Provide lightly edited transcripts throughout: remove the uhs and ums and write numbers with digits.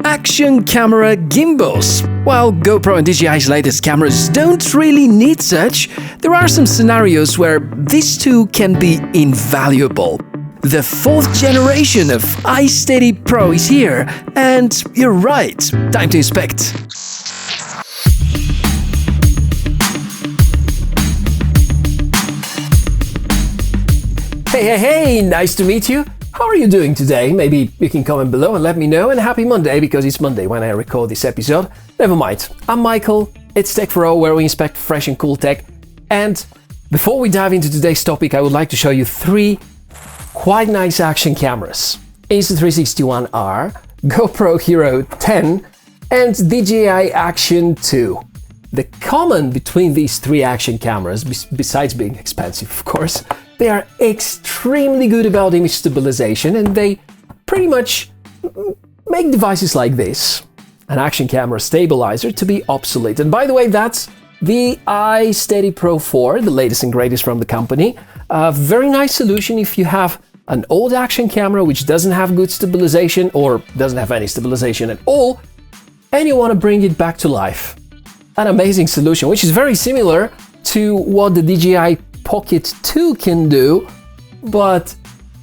Action camera gimbals. While GoPro and DJI's latest cameras don't really need such, there are some scenarios where these two can be invaluable. The fourth generation of iSteady Pro is here, and you're right, time to inspect. Hey, nice to meet you. How are you doing today? Maybe you can comment below and let me know, and happy Monday, because it's Monday when I record this episode. Never mind, I'm Michael, it's Tech for All, where we inspect fresh and cool tech. And before we dive into today's topic, I would like to show you three quite nice action cameras. Insta360 One R, GoPro Hero 10 and DJI Action 2. The common between these three action cameras, besides being expensive of course, they are extremely good about image stabilization, and they pretty much make devices like this, an action camera stabilizer, to be obsolete. And by the way, that's the iSteady Pro 4, the latest and greatest from the company. A very nice solution if you have an old action camera which doesn't have good stabilization or doesn't have any stabilization at all, and you want to bring it back to life. An amazing solution, which is very similar to what the DJI Pocket 2 can do, but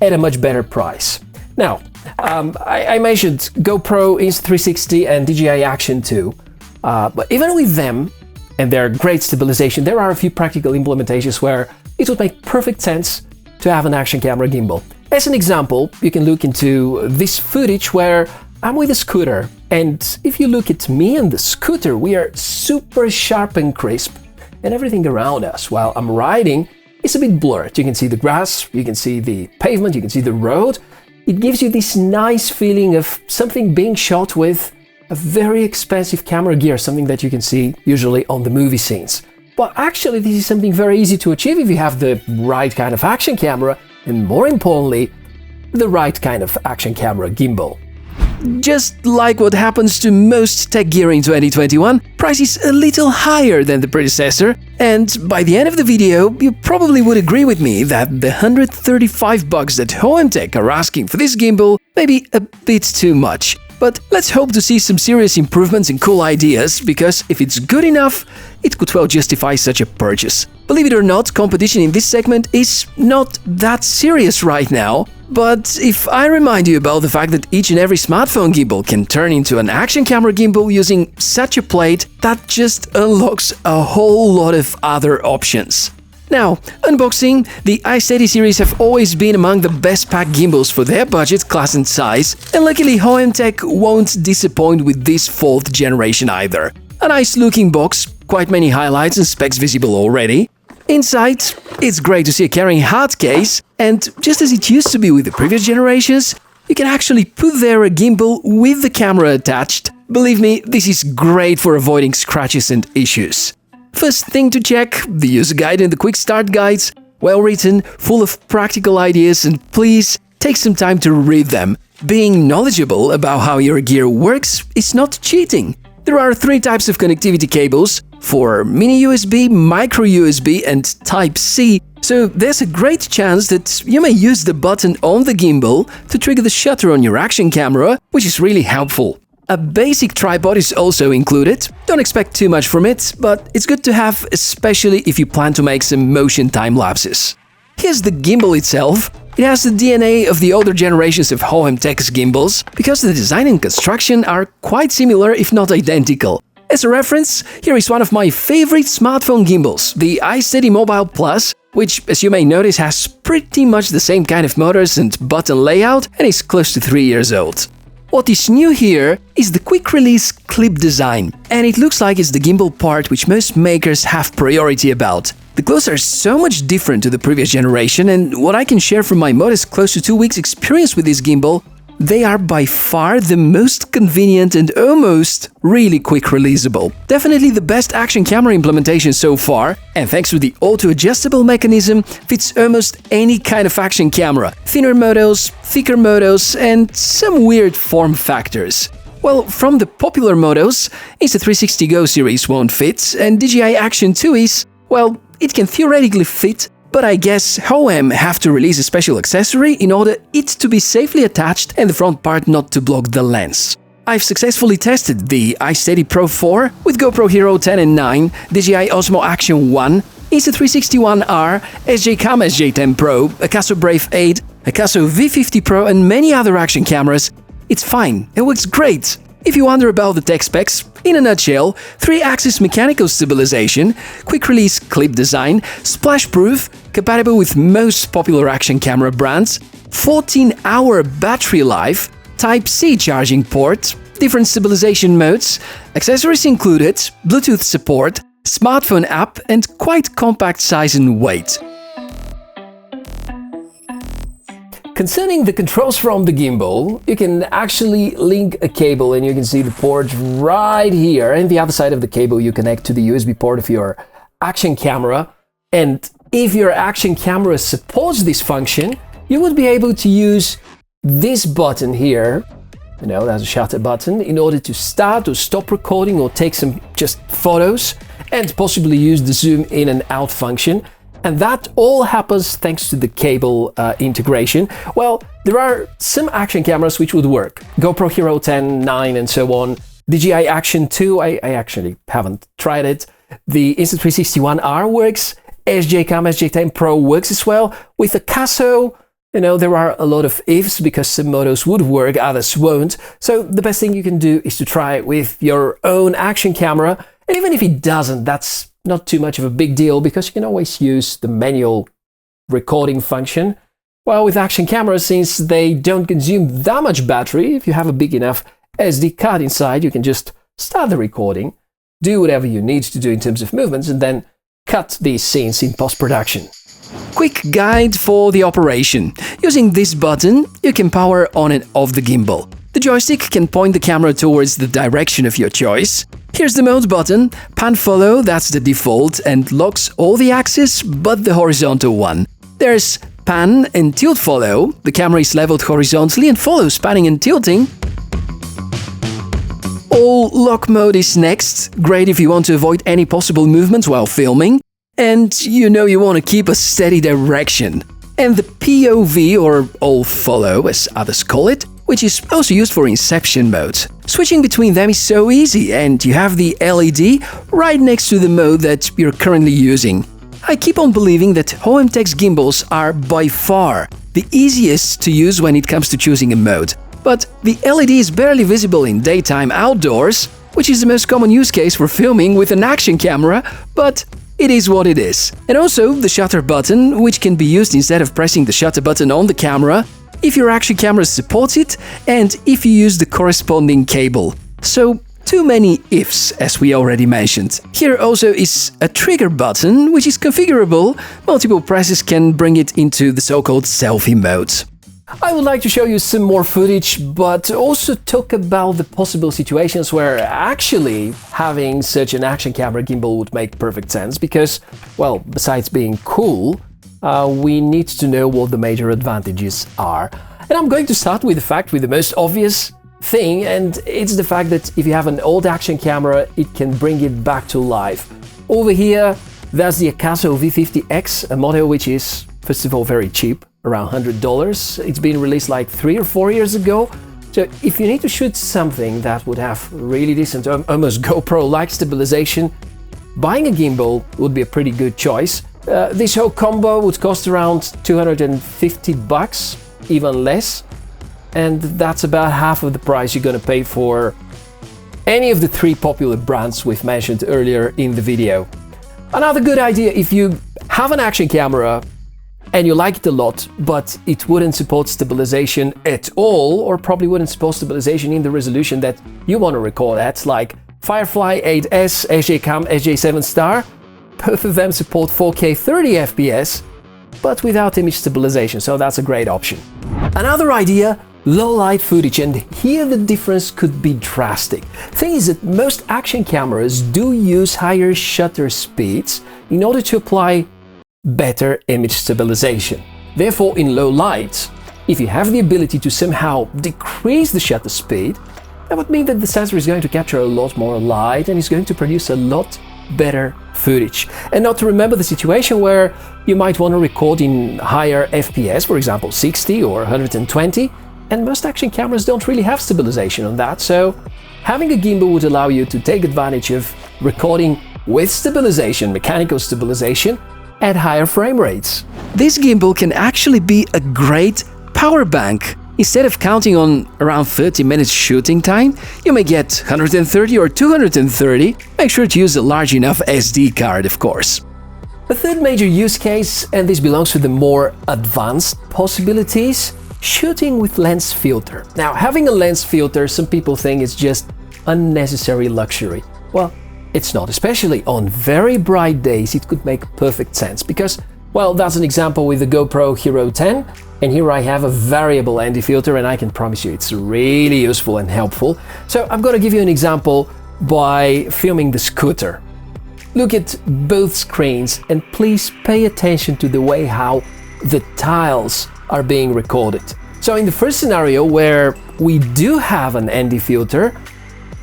at a much better price. Now, I mentioned GoPro, Insta360 and DJI Action 2, but even with them and their great stabilization, there are a few practical implementations where it would make perfect sense to have an action camera gimbal. As an example, you can look into this footage where I'm with a scooter, and if you look at me and the scooter, we are super sharp and crisp, and everything around us while I'm riding is a bit blurred. You can see the grass, you can see the pavement, you can see the road. It gives you this nice feeling of something being shot with a very expensive camera gear, something that you can see usually on the movie scenes. But actually, this is something very easy to achieve if you have the right kind of action camera, and more importantly, the right kind of action camera gimbal. Just like what happens to most tech gear in 2021, price is a little higher than the predecessor, and by the end of the video, you probably would agree with me that the $135 that HomeTech are asking for this gimbal may be a bit too much. But let's hope to see some serious improvements and cool ideas, because if it's good enough, it could well justify such a purchase. Believe it or not, competition in this segment is not that serious right now. But if I remind you about the fact that each and every smartphone gimbal can turn into an action camera gimbal using such a plate, that just unlocks a whole lot of other options. Now, unboxing, the iSteady series have always been among the best packed gimbals for their budget, class and size, and luckily HomeTech won't disappoint with this fourth generation either. A nice looking box, quite many highlights and specs visible already. Inside, it's great to see a carrying hard case, and just as it used to be with the previous generations, you can actually put there a gimbal with the camera attached. Believe me, this is great for avoiding scratches and issues. First thing to check, the user guide and the quick start guides, well written, full of practical ideas, and please take some time to read them. Being knowledgeable about how your gear works is not cheating. There are three types of connectivity cables, for mini USB, micro USB and Type-C, so there's a great chance that you may use the button on the gimbal to trigger the shutter on your action camera, which is really helpful. A basic tripod is also included. Don't expect too much from it, but it's good to have, especially if you plan to make some motion time lapses. Here's the gimbal itself. It has the DNA of the older generations of HomeTech's gimbals, because the design and construction are quite similar if not identical. As a reference, here is one of my favorite smartphone gimbals, the iSteady Mobile Plus, which, as you may notice, has pretty much the same kind of motors and button layout and is close to 3 years old. What is new here is the quick-release clip design, and it looks like it's the gimbal part which most makers have priority about. The clothes are so much different to the previous generation, and what I can share from my modest close to 2 weeks experience with this gimbal, they are by far the most convenient and almost really quick releasable. Definitely the best action camera implementation so far, and thanks to the auto-adjustable mechanism, fits almost any kind of action camera, thinner models, thicker models, and some weird form factors. Well, from the popular models, Insta360 Go series won't fit, and DJI Action 2 is, well, it can theoretically fit, But I guess Hohem have to release a special accessory in order it to be safely attached and the front part not to block the lens. I've successfully tested the iSteady Pro 4 with GoPro Hero 10 and 9, DJI Osmo Action 1, Insta360 SJ Cam SJ10 Pro, a Casso Brave 8, a Casso V50 Pro and many other action cameras. It's fine, it works great. If you wonder about the tech specs, in a nutshell, 3-axis mechanical stabilization, quick-release clip design, splash-proof, compatible with most popular action camera brands, 14-hour battery life, Type-C charging port, different stabilization modes, accessories included, Bluetooth support, smartphone app and quite compact size and weight. Concerning the controls from the gimbal, you can actually link a cable and you can see the port right here, and the other side of the cable you connect to the USB port of your action camera. And if your action camera supports this function, you would be able to use this button here, that's a shutter button, in order to start or stop recording or take some just photos, and possibly use the zoom in and out function. And that all happens thanks to the cable integration. Well, there are some action cameras which would work. GoPro Hero 10, 9 and so on. DJI Action 2, I actually haven't tried it. The Insta360 works. SJ Cam SJ10 Pro works as well. With the Casso, there are a lot of ifs because some motos would work, others won't. So the best thing you can do is to try it with your own action camera. And even if it doesn't, that's not too much of a big deal because you can always use the manual recording function. Well, with action cameras, since they don't consume that much battery, if you have a big enough SD card inside, you can just start the recording, do whatever you need to do in terms of movements, and then cut these scenes in post-production. Quick guide for the operation. Using this button, you can power on and off the gimbal. The joystick can point the camera towards the direction of your choice. Here's the mode button. Pan follow, that's the default, and locks all the axes but the horizontal one. There's pan and tilt follow. The camera is leveled horizontally and follows panning and tilting. All lock mode is next. Great if you want to avoid any possible movements while filming. And you want to keep a steady direction. And the POV, or all follow as others call it, which is also used for inception mode. Switching between them is so easy, and you have the LED right next to the mode that you're currently using. I keep on believing that Hohem Tech's gimbals are by far the easiest to use when it comes to choosing a mode. But the LED is barely visible in daytime outdoors, which is the most common use case for filming with an action camera, but it is what it is. And also the shutter button, which can be used instead of pressing the shutter button on the camera, if your action camera supports it, and if you use the corresponding cable. So, too many ifs, as we already mentioned. Here also is a trigger button, which is configurable. Multiple presses can bring it into the so-called selfie mode. I would like to show you some more footage, but also talk about the possible situations where actually having such an action camera gimbal would make perfect sense, because, well, besides being cool, we need to know what the major advantages are. And I'm going to start with the most obvious thing, and it's the fact that if you have an old action camera, it can bring it back to life. Over here, there's the Casso V50X, a model which is, first of all, very cheap, around $100. It's been released like 3 or 4 years ago. So if you need to shoot something that would have really decent, almost GoPro-like stabilization, buying a gimbal would be a pretty good choice. This whole combo would cost around $250, even less, and that's about half of the price you're gonna pay for any of the 3 popular brands we've mentioned earlier in the video. Another good idea if you have an action camera and you like it a lot, but it wouldn't support stabilization at all, or probably wouldn't support stabilization in the resolution that you want to record at, like Firefly 8S, SJ Cam SJ7 Star. Both of them support 4K 30 FPS, but without image stabilization, so that's a great option. Another idea, low light footage, and here the difference could be drastic. Thing is that most action cameras do use higher shutter speeds in order to apply better image stabilization. Therefore, in low light, if you have the ability to somehow decrease the shutter speed, that would mean that the sensor is going to capture a lot more light and is going to produce a lot better footage. And not to remember the situation where you might want to record in higher FPS, for example 60 or 120, and most action cameras don't really have stabilization on that, so having a gimbal would allow you to take advantage of recording with stabilization, mechanical stabilization, at higher frame rates. This gimbal can actually be a great power bank. Instead of counting on around 30 minutes shooting time, you may get 130 or 230. Make sure to use a large enough SD card, of course. A third major use case, and this belongs to the more advanced possibilities, shooting with lens filter. Now, having a lens filter, some people think it's just unnecessary luxury. Well, it's not, especially on very bright days. It could make perfect sense because, well, that's an example with the GoPro Hero 10, and here I have a variable ND filter, and I can promise you it's really useful and helpful. So I'm going to give you an example by filming the scooter. Look at both screens and please pay attention to the way how the tiles are being recorded. So in the first scenario where we do have an ND filter,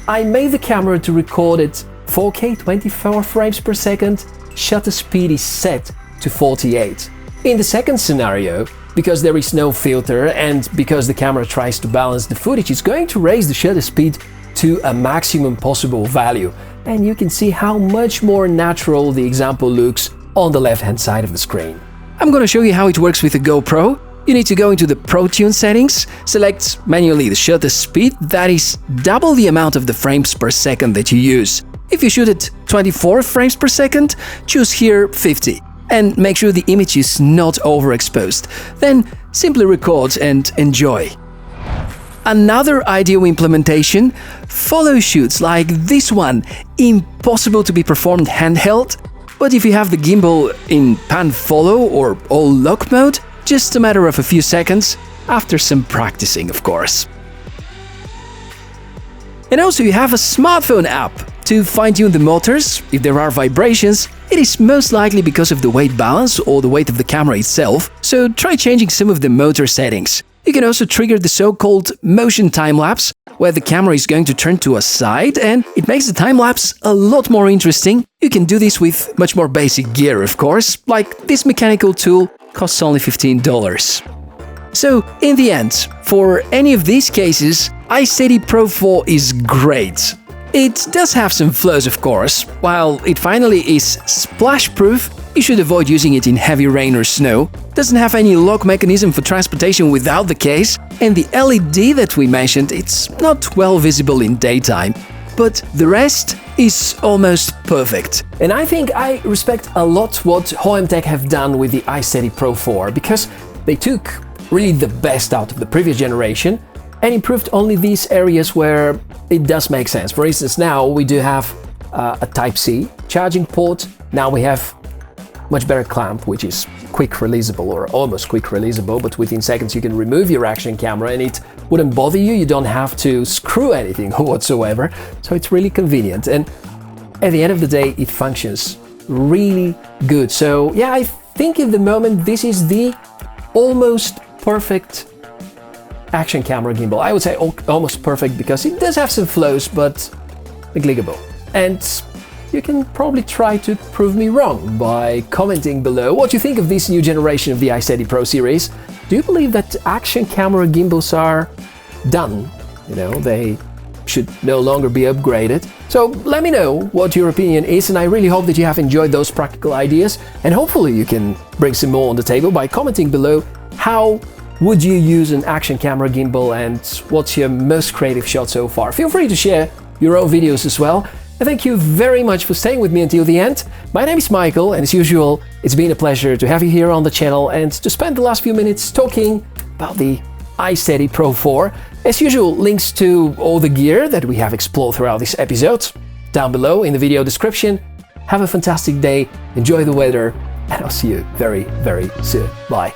I made the camera to record it 4K 24 frames per second, shutter speed is set to 48. In the second scenario, because there is no filter and because the camera tries to balance the footage, it's going to raise the shutter speed to a maximum possible value. And you can see how much more natural the example looks on the left-hand side of the screen. I'm going to show you how it works with the GoPro. You need to go into the ProTune settings, select manually the shutter speed, that is double the amount of the frames per second that you use. If you shoot at 24 frames per second, choose here 50. And make sure the image is not overexposed. Then simply record and enjoy. Another ideal implementation, follow shoots like this one, impossible to be performed handheld, but if you have the gimbal in pan follow or all lock mode, just a matter of a few seconds, after some practicing of course. And also you have a smartphone app to fine-tune the motors. If there are vibrations, it is most likely because of the weight balance or the weight of the camera itself, so try changing some of the motor settings. You can also trigger the so-called motion time-lapse, where the camera is going to turn to a side and it makes the time-lapse a lot more interesting. You can do this with much more basic gear, of course, like this mechanical tool costs only $15. So, in the end, for any of these cases, iSteady Pro 4 is great. It does have some flaws, of course. While it finally is splash-proof, you should avoid using it in heavy rain or snow. Doesn't have any lock mechanism for transportation without the case, and the LED that we mentioned, it's not well visible in daytime. But the rest is almost perfect. And I think I respect a lot what Hoemtech have done with the iSteady Pro 4, because they took really the best out of the previous generation and improved only these areas where it does make sense. For instance, now we do have a Type-C charging port. Now we have much better clamp, which is quick releasable or almost quick releasable, but within seconds you can remove your action camera and it wouldn't bother you. You don't have to screw anything whatsoever, so it's really convenient. And at the end of the day, it functions really good. So yeah, I think at the moment this is the almost perfect action camera gimbal. I would say almost perfect because it does have some flaws, but negligible. And you can probably try to prove me wrong by commenting below what you think of this new generation of the iSteady Pro series. Do you believe that action camera gimbals are done? You know, they should no longer be upgraded. So let me know what your opinion is, and I really hope that you have enjoyed those practical ideas, and hopefully you can bring some more on the table by commenting below how would you use an action camera gimbal and what's your most creative shot so far. Feel free to share your own videos as well. And thank you very much for staying with me until the end. My name is Michael, and as usual, it's been a pleasure to have you here on the channel and to spend the last few minutes talking about the iSteady Pro 4. As usual, links to all the gear that we have explored throughout this episode down below in the video description. Have a fantastic day, enjoy the weather, and I'll see you very, very soon. Bye.